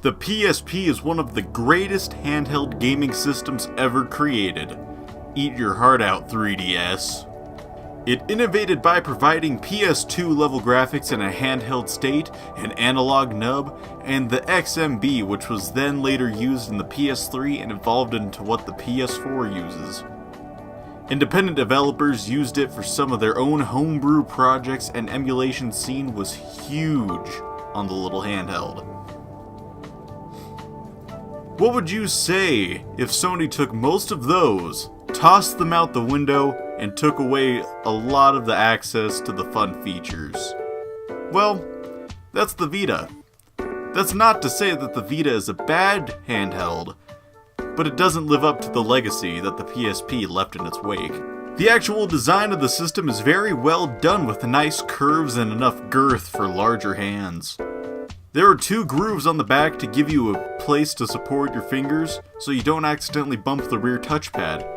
The PSP is one of the greatest handheld gaming systems ever created. Eat your heart out, 3DS. It innovated by providing PS2 level graphics in a handheld state, an analog nub, and the XMB, which was then later used in the PS3 and evolved into what the PS4 uses. Independent developers used it for some of their own homebrew projects, and emulation scene was huge on the little handheld. What would you say if Sony took most of those, tossed them out the window, and took away a lot of the access to the fun features? Well, that's the Vita. That's not to say that the Vita is a bad handheld, but it doesn't live up to the legacy that the PSP left in its wake. The actual design of the system is very well done with nice curves and enough girth for larger hands. There are 2 grooves on the back to give you a place to support your fingers so you don't accidentally bump the rear touchpad.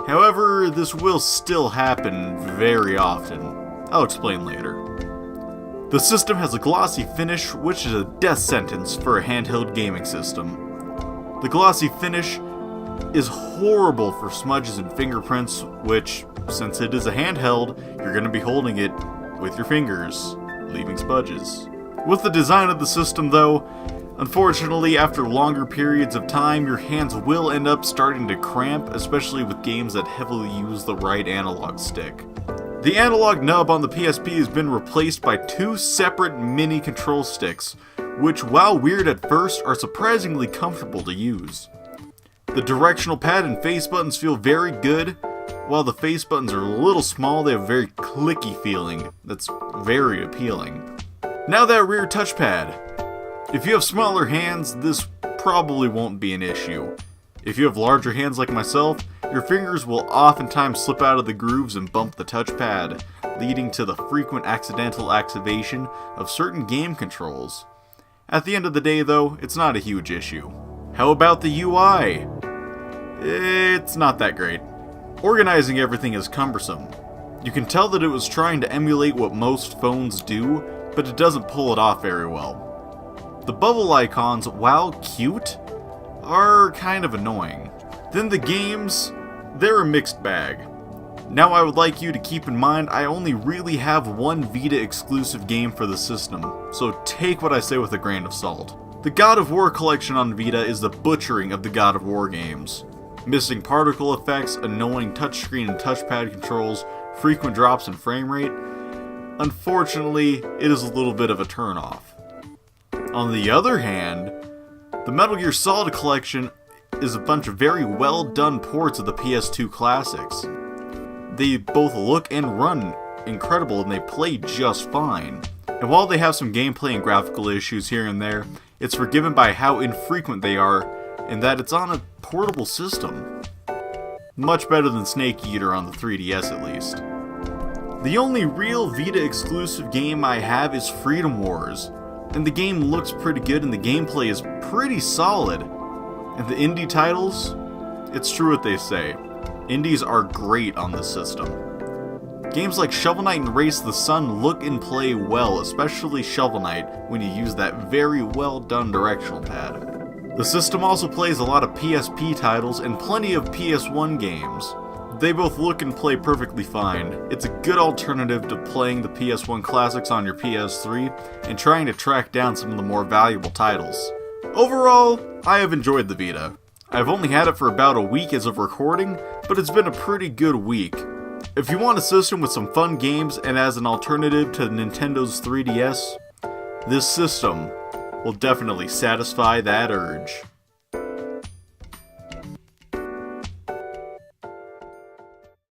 However, this will still happen very often. I'll explain later. The system has a glossy finish, which is a death sentence for a handheld gaming system. The glossy finish is horrible for smudges and fingerprints, which, since it is a handheld, you're going to be holding it with your fingers, leaving smudges. With the design of the system though, unfortunately after longer periods of time, your hands will end up starting to cramp, especially with games that heavily use the right analog stick. The analog nub on the PSP has been replaced by 2 separate mini control sticks, which while weird at first, are surprisingly comfortable to use. The directional pad and face buttons feel very good. While the face buttons are a little small, they have a very clicky feeling that's very appealing. Now that rear touchpad. If you have smaller hands, this probably won't be an issue. If you have larger hands like myself, your fingers will oftentimes slip out of the grooves and bump the touchpad, leading to the frequent accidental activation of certain game controls. At the end of the day though, it's not a huge issue. How about the UI? It's not that great. Organizing everything is cumbersome. You can tell that it was trying to emulate what most phones do, but it doesn't pull it off very well. The bubble icons, while cute, are kind of annoying. Then the games, they're a mixed bag. Now I would like you to keep in mind I only really have one Vita exclusive game for the system, so take what I say with a grain of salt. The God of War collection on Vita is the butchering of the God of War games. Missing particle effects, annoying touchscreen and touchpad controls, frequent drops in frame rate. Unfortunately, it is a little bit of a turnoff. On the other hand, the Metal Gear Solid collection is a bunch of very well done ports of the PS2 classics. They both look and run incredible and they play just fine. And while they have some gameplay and graphical issues here and there, it's forgiven by how infrequent they are and that it's on a portable system. Much better than Snake Eater on the 3DS at least. The only real Vita exclusive game I have is Freedom Wars, and the game looks pretty good and the gameplay is pretty solid. And the indie titles? It's true what they say. Indies are great on this system. Games like Shovel Knight and Race the Sun look and play well, especially Shovel Knight when you use that very well done directional pad. The system also plays a lot of PSP titles and plenty of PS1 games. They both look and play perfectly fine. It's a good alternative to playing the PS1 classics on your PS3 and trying to track down some of the more valuable titles. Overall, I have enjoyed the Vita. I've only had it for about a week as of recording, but it's been a pretty good week. If you want a system with some fun games and as an alternative to Nintendo's 3DS, this system will definitely satisfy that urge.